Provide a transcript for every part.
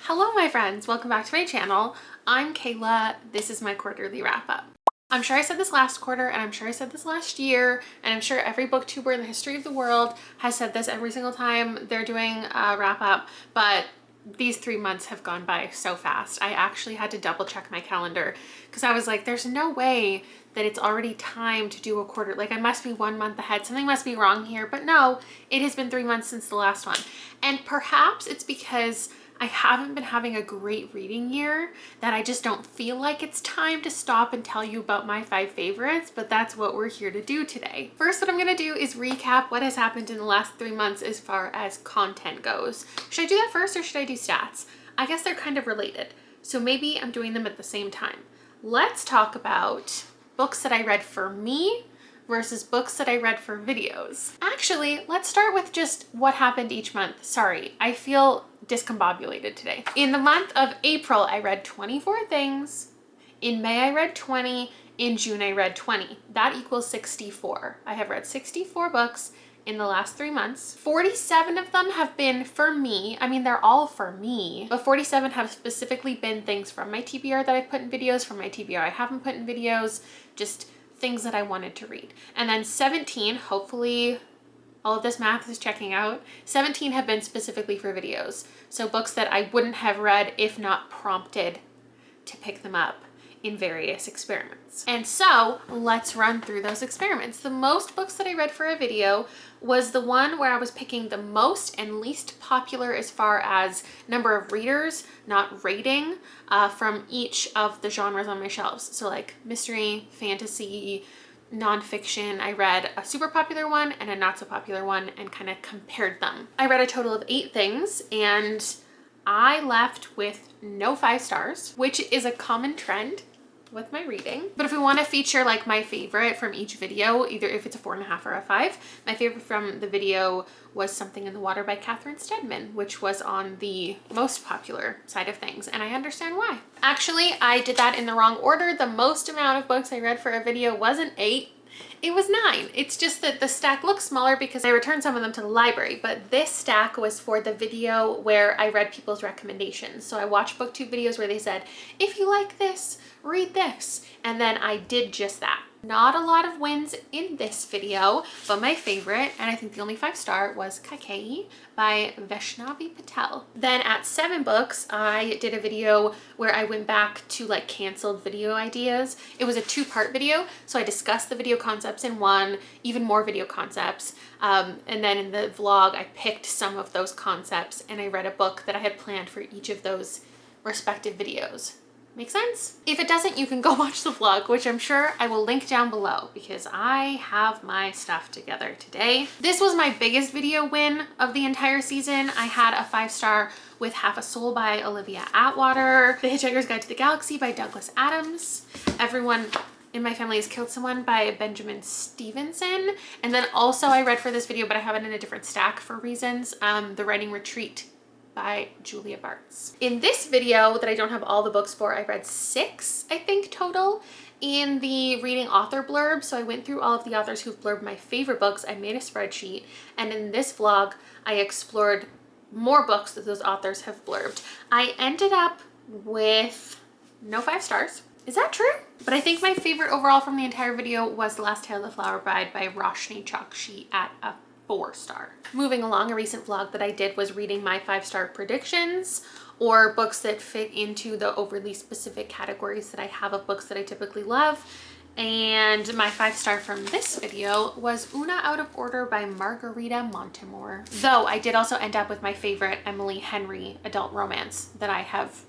Hello my friends, welcome back to my channel. I'm Kayla, this is my quarterly wrap up. I'm sure I said this last quarter and I'm sure I said this last year and I'm sure every booktuber in the history of the world has said this every single time they're doing a wrap up, but these 3 months have gone by so fast. I actually had to double check my calendar because I was like, there's no way that it's already time to do a quarter. Like I must be 1 month ahead. Something must be wrong here. But no, it has been 3 months since the last one. And perhaps it's because I haven't been having a great reading year that I just don't feel like it's time to stop and tell you about my 5 favorites, but that's what we're here to do today. First, what I'm gonna do is recap what has happened in the last 3 months as far as content goes. Should I do that first or should I do stats? I guess they're kind of related, so maybe I'm doing them at the same time. Let's talk about books that I read for me versus books that I read for videos. Actually, let's start with just what happened each month. Sorry, I feel discombobulated today. In the month of April, I read 24 things. In May, I read 20. In June, I read 20. That equals 64. I have read 64 books in the last 3 months. 47 of them have been for me. I mean, they're all for me, but 47 have specifically been things from my TBR that I put in videos, from my TBR I haven't put in videos, just things that I wanted to read. And then 17, hopefully all of this math is checking out, 17 have been specifically for videos. So books that I wouldn't have read if not prompted to pick them up in various experiments. And so let's run through those experiments. The most books that I read for a video was the one where I was picking the most and least popular as far as number of readers, not rating, from each of the genres on my shelves. So like mystery, fantasy, nonfiction. I read a super popular one and a not so popular one and kind of compared them. I read a total of 8 things and I left with no 5 stars, which is a common trend with my reading. But if we want to feature like my favorite from each video, either if it's a 4.5 or a 5, my favorite from the video was Something in the Water by Catherine Steadman, which was on the most popular side of things, and I understand why. Actually, I did that in the wrong order. The most amount of books I read for a video wasn't 8, it was 9. It's just that the stack looks smaller because I returned some of them to the library, but this stack was for the video where I read people's recommendations. So I watched booktube videos where they said, if you like this, read this. And then I did just that. Not a lot of wins in this video, but my favorite, and I think the only 5-star, was Kaikei by Vaishnavi Patel. Then at 7 books, I did a video where I went back to like canceled video ideas. It was a 2-part video, so I discussed the video concepts in one, even more video concepts. And then in the vlog, I picked some of those concepts and I read a book that I had planned for each of those respective videos. Make sense? If it doesn't, you can go watch the vlog, which I'm sure I will link down below because I have my stuff together today. This was my biggest video win of the entire season. I had a 5-star with Half a Soul by Olivia Atwater, The Hitchhiker's Guide to the Galaxy by Douglas Adams, Everyone in My Family Has Killed Someone by Benjamin Stevenson, and then also I read for this video, but I have it in a different stack for reasons, The Writing Retreat by Julia Bartz. In this video that I don't have all the books for, I read 6, I think, total in the reading author blurb. So I went through all of the authors who've blurbed my favorite books. I made a spreadsheet, and in this vlog, I explored more books that those authors have blurbed. I ended up with no 5 stars. Is that true? But I think my favorite overall from the entire video was The Last Tale of the Flower Bride by Roshni Chokshi at a 4-star. Moving along, a recent vlog that I did was reading my 5-star predictions or books that fit into the overly specific categories that I have of books that I typically love. And my 5-star from this video was Una Out of Order by Margarita Montemor. Though I did also end up with my favorite Emily Henry adult romance that I have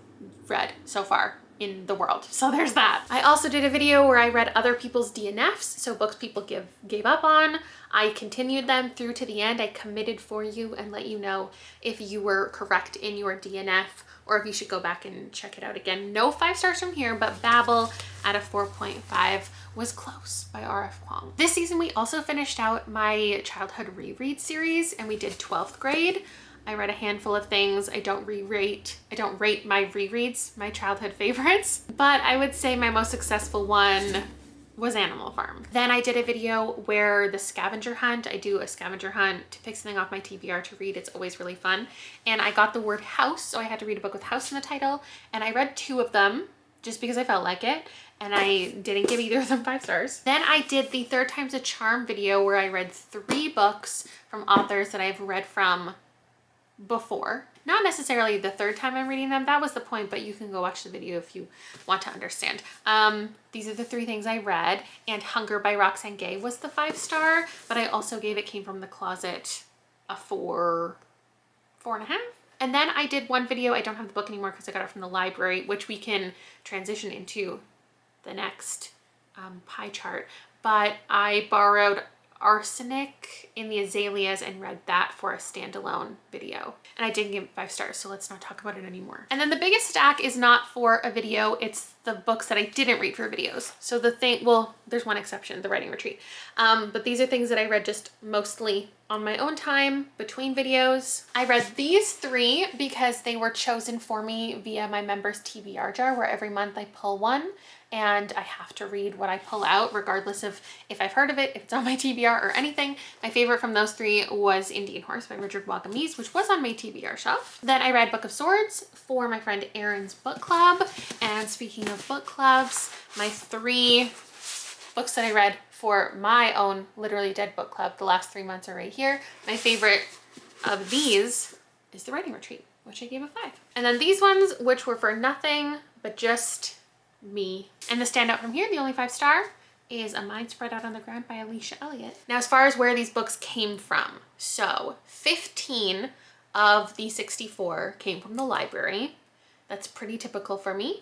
read so far in the world. So there's that. I also did a video where I read other people's DNFs, so books people gave up on. I continued them through to the end. I committed for you and let you know if you were correct in your DNF or if you should go back and check it out again. No 5 stars from here, but Babel at a 4.5 was close by R.F. Kuang. This season we also finished out my childhood reread series and we did 12th grade. I read a handful of things. I don't rate my rereads, my childhood favorites, but I would say my most successful one was Animal Farm. Then I did a video where the scavenger hunt, I do a scavenger hunt to pick something off my TBR to read. It's always really fun. And I got the word house, so I had to read a book with house in the title. And I read 2 of them just because I felt like it. And I didn't give either of them 5 stars. Then I did the 3rd Time's a Charm video where I read 3 books from authors that I've read from before. Not necessarily the 3rd time I'm reading them, that was the point, but you can go watch the video if you want to understand. These are the 3 things I read, and Hunger by Roxane Gay was the 5-star, but I also gave It Came From the Closet a 4.5. And then I did one video, I don't have the book anymore because I got it from the library, which we can transition into the next pie chart, but I borrowed Arsenic in the Azaleas and read that for a standalone video. And I didn't give it 5 stars, so let's not talk about it anymore. And then the biggest stack is not for a video, it's the books that I didn't read for videos. So the thing, well, there's one exception, the writing retreat. But these are things that I read just mostly on my own time between videos. I read these 3 because they were chosen for me via my members TBR jar, where every month I pull one and I have to read what I pull out regardless of if I've heard of it, if it's on my TBR or anything. My favorite from those 3 was Indian Horse by Richard Wagamese, which was on my TBR shelf. Then I read Book of Swords for my friend Erin's book club. And speaking of book clubs, my 3 books that I read for my own Literally Dead book club the last 3 months are right here. My favorite of these is The Writing Retreat, which I gave a 5. And then these ones, which were for nothing but just me. And the standout from here, the only 5-star, is A Mind Spread Out on the Ground by Alicia Elliott. Now, as far as where these books came from, so 15 of the 64 came from the library. That's pretty typical for me.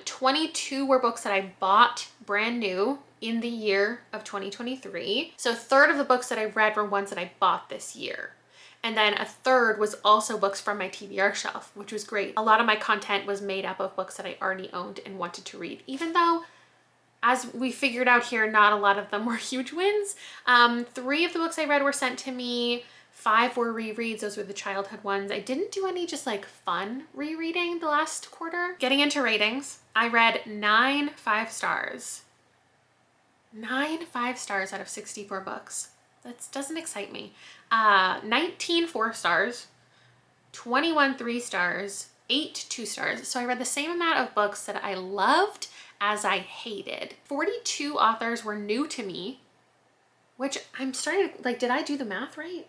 22 were books that I bought brand new in the year of 2023. So a third of the books that I read were ones that I bought this year. And then a third was also books from my TBR shelf, which was great. A lot of my content was made up of books that I already owned and wanted to read, even though, as we figured out here, not a lot of them were huge wins. 3 of the books I read were sent to me. 5 were rereads. Those were the childhood ones. I didn't do any just like fun rereading the last quarter. Getting into ratings, I read 9 5-stars. 9 5-stars out of 64 books. That doesn't excite me. 19 4-stars, 21 3-stars, 8 2-stars. So I read the same amount of books that I loved as I hated. 42 authors were new to me, which I'm starting to, like, did I do the math right?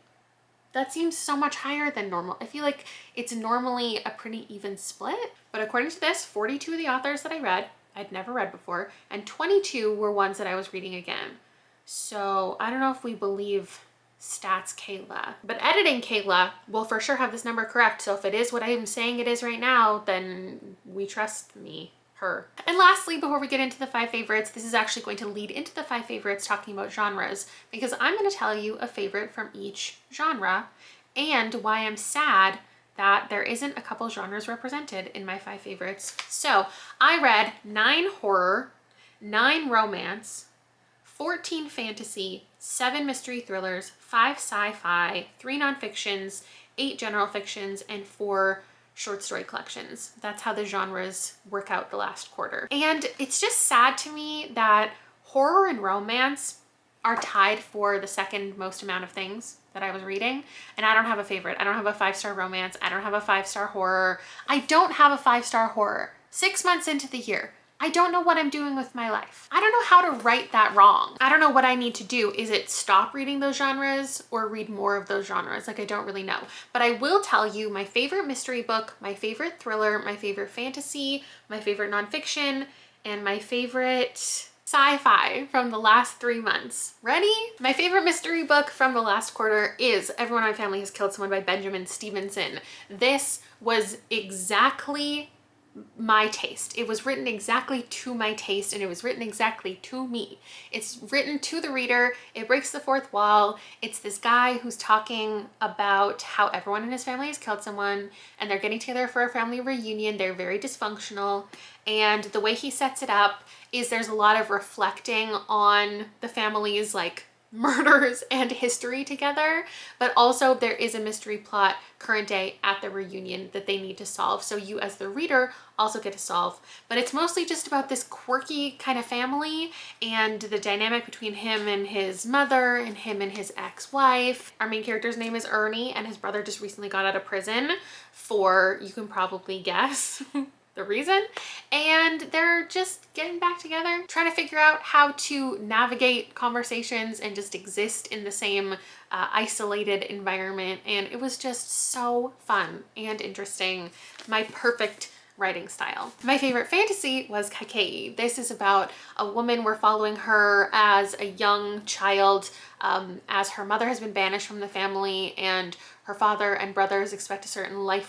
That seems so much higher than normal. I feel like it's normally a pretty even split, but according to this, 42 of the authors that I read, I'd never read before, and 22 were ones that I was reading again. So I don't know if we believe stats Kayla, but editing Kayla will for sure have this number correct. So if it is what I am saying it is right now, then we trust me. Her. And lastly, before we get into the 5 favorites, this is actually going to lead into the 5 favorites talking about genres, because I'm going to tell you a favorite from each genre and why I'm sad that there isn't a couple genres represented in my 5 favorites. So I read 9 horror, 9 romance, 14 fantasy, 7 mystery thrillers, 5 sci-fi, 3 nonfictions, 8 general fictions, and 4 short story collections. That's how the genres work out the last quarter. And it's just sad to me that horror and romance are tied for the second most amount of things that I was reading. And I don't have a favorite. I don't have a 5-star romance. I don't have a 5-star horror. I don't have a 5-star horror. 6 months into the year. I don't know what I'm doing with my life. I don't know how to right that wrong. I don't know what I need to do. Is it stop reading those genres or read more of those genres? Like, I don't really know. But I will tell you my favorite mystery book, my favorite thriller, my favorite fantasy, my favorite nonfiction, and my favorite sci-fi from the last 3 months. Ready? My favorite mystery book from the last quarter is Everyone in My Family Has Killed Someone by Benjamin Stevenson. This was exactly my taste. It was written exactly to my taste, and it was written exactly to me. It's written to the reader. It breaks the fourth wall. It's this guy who's talking about how everyone in his family has killed someone and they're getting together for a family reunion. They're very dysfunctional, and the way he sets it up is there's a lot of reflecting on the family's like murders and history together, but also there is a mystery plot current day at the reunion that they need to solve. So you as the reader also get to solve, but it's mostly just about this quirky kind of family and the dynamic between him and his mother and him and his ex-wife. Our main character's name is Ernie, and his brother just recently got out of prison for, you can probably guess, the reason. And they're just getting back together, trying to figure out how to navigate conversations and just exist in the same isolated environment. And it was just so fun and interesting. My perfect writing style. My favorite fantasy was Kakei. This is about a woman. We're following her as a young child, as her mother has been banished from the family and her father and brothers expect a certain life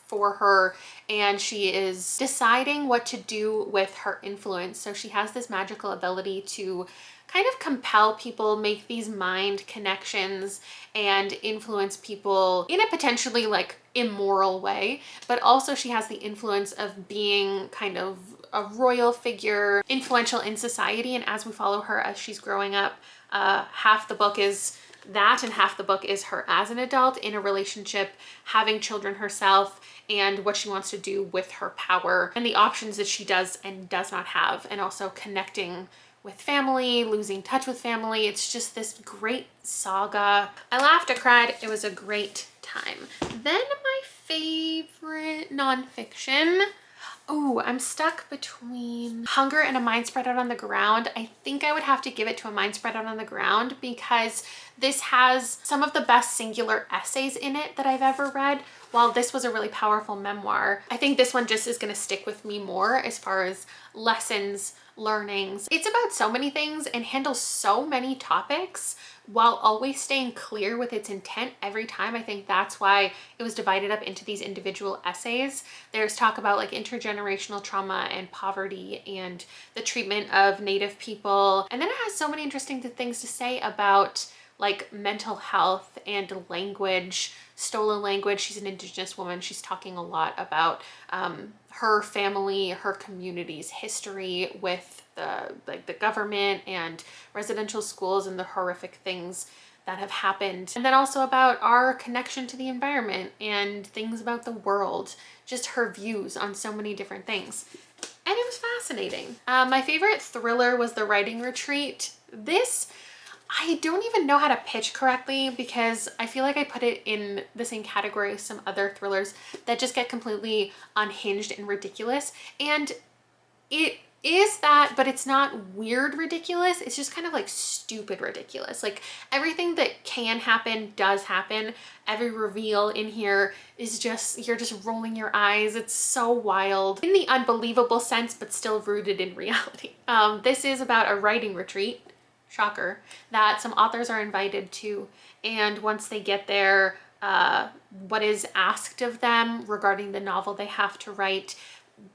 for her, and she is deciding what to do with her influence. So she has this magical ability to kind of compel people, make these mind connections, and influence people in a potentially like immoral way. But also she has the influence of being kind of a royal figure, influential in society. And as we follow her as she's growing up, half the book is that and half the book is her as an adult in a relationship, having children herself, and what she wants to do with her power and the options that she does and does not have, and also connecting with family, losing touch with family. It's just this great saga. I laughed, I cried. It was a great time. Then my favorite nonfiction. Oh, I'm stuck between Hunger and A Mind Spread Out on the Ground. I think I would have to give it to A Mind Spread Out on the Ground because this has some of the best singular essays in it that I've ever read. While this was a really powerful memoir, I think this one just is going to stick with me more as far as lessons, learnings. It's about so many things and handles so many topics while always staying clear with its intent every time. I think that's why it was divided up into these individual essays. There's talk about like intergenerational trauma and poverty and the treatment of Native people. And then it has so many interesting things to say about like mental health and language, stolen language. She's an Indigenous woman. She's talking a lot about her family, her community's history with the government and residential schools and the horrific things that have happened. And then also about our connection to the environment and things about the world, just her views on so many different things. And it was fascinating. My favorite thriller was The Writing Retreat. This, I don't even know how to pitch correctly because I feel like I put it in the same category as some other thrillers that just get completely unhinged and ridiculous. And it is that, but it's not weird ridiculous. It's just kind of like stupid ridiculous. Like everything that can happen does happen. Every reveal in here is just, you're just rolling your eyes. It's so wild in the unbelievable sense, but still rooted in reality. This is about a writing retreat, shocker, that some authors are invited to. And once they get there, what is asked of them regarding the novel they have to write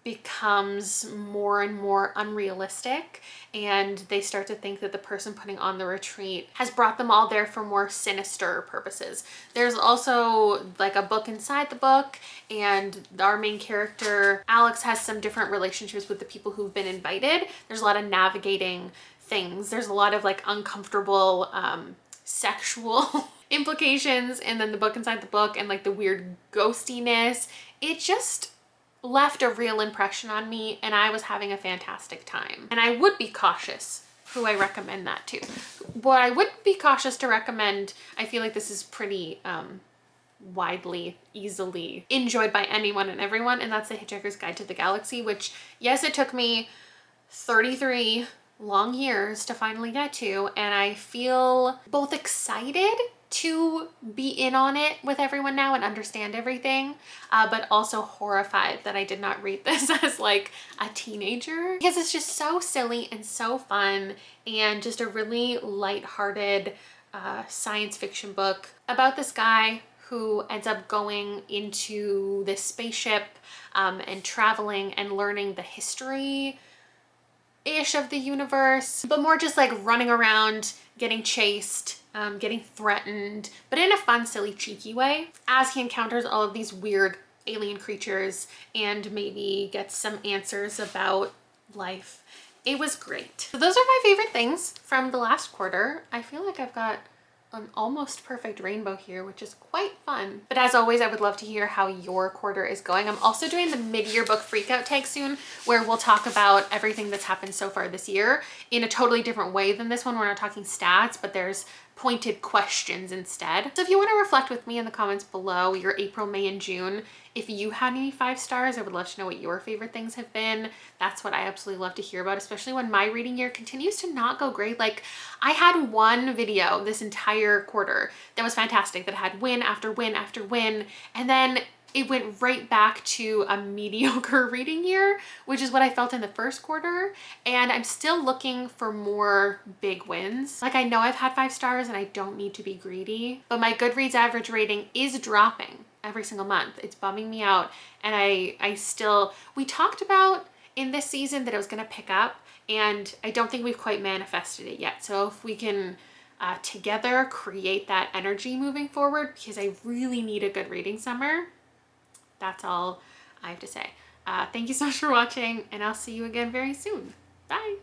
becomes more and more unrealistic, and they start to think that the person putting on the retreat has brought them all there for more sinister purposes. There's also like a book inside the book, and our main character Alex has some different relationships with the people who've been invited. There's a lot of navigating things. There's a lot of like uncomfortable sexual implications, and then the book inside the book and like the weird ghostiness. It just left a real impression on me, and I was having a fantastic time. And I would be cautious who I recommend that to. What I would be cautious to recommend, I feel like this is pretty widely, easily enjoyed by anyone and everyone, and that's The Hitchhiker's Guide to the Galaxy, which, yes, it took me 33 long years to finally get to, and I feel both excited to be in on it with everyone now and understand everything, but also horrified that I did not read this as like a teenager, because it's just so silly and so fun and just a really lighthearted science fiction book about this guy who ends up going into this spaceship and traveling and learning the history ish of the universe, but more just like running around, getting chased, getting threatened, but in a fun, silly, cheeky way, as he encounters all of these weird alien creatures and maybe gets some answers about life it was great. So those are my favorite things from the last quarter. I feel like I've got an almost perfect rainbow here, which is quite fun. But as always, I would love to hear how your quarter is going. I'm also doing the mid-year book freakout tag soon, where we'll talk about everything that's happened so far this year in a totally different way than this one. We're not talking stats, but there's pointed questions instead. So if you want to reflect with me in the comments below your April, May, and June, if you had any 5 stars, I would love to know what your favorite things have been. That's what I absolutely love to hear about, especially when my reading year continues to not go great. Like, I had one video this entire quarter that was fantastic, that had win after win after win, and then it went right back to a mediocre reading year, which is what I felt in the first quarter. And I'm still looking for more big wins. Like, I know I've had 5 stars and I don't need to be greedy, but my Goodreads average rating is dropping every single month. It's bumming me out. And we talked about in this season that it was gonna pick up, and I don't think we've quite manifested it yet. So if we can together create that energy moving forward, because I really need a good reading summer, that's all I have to say. Thank you so much for watching, and I'll see you again very soon. Bye.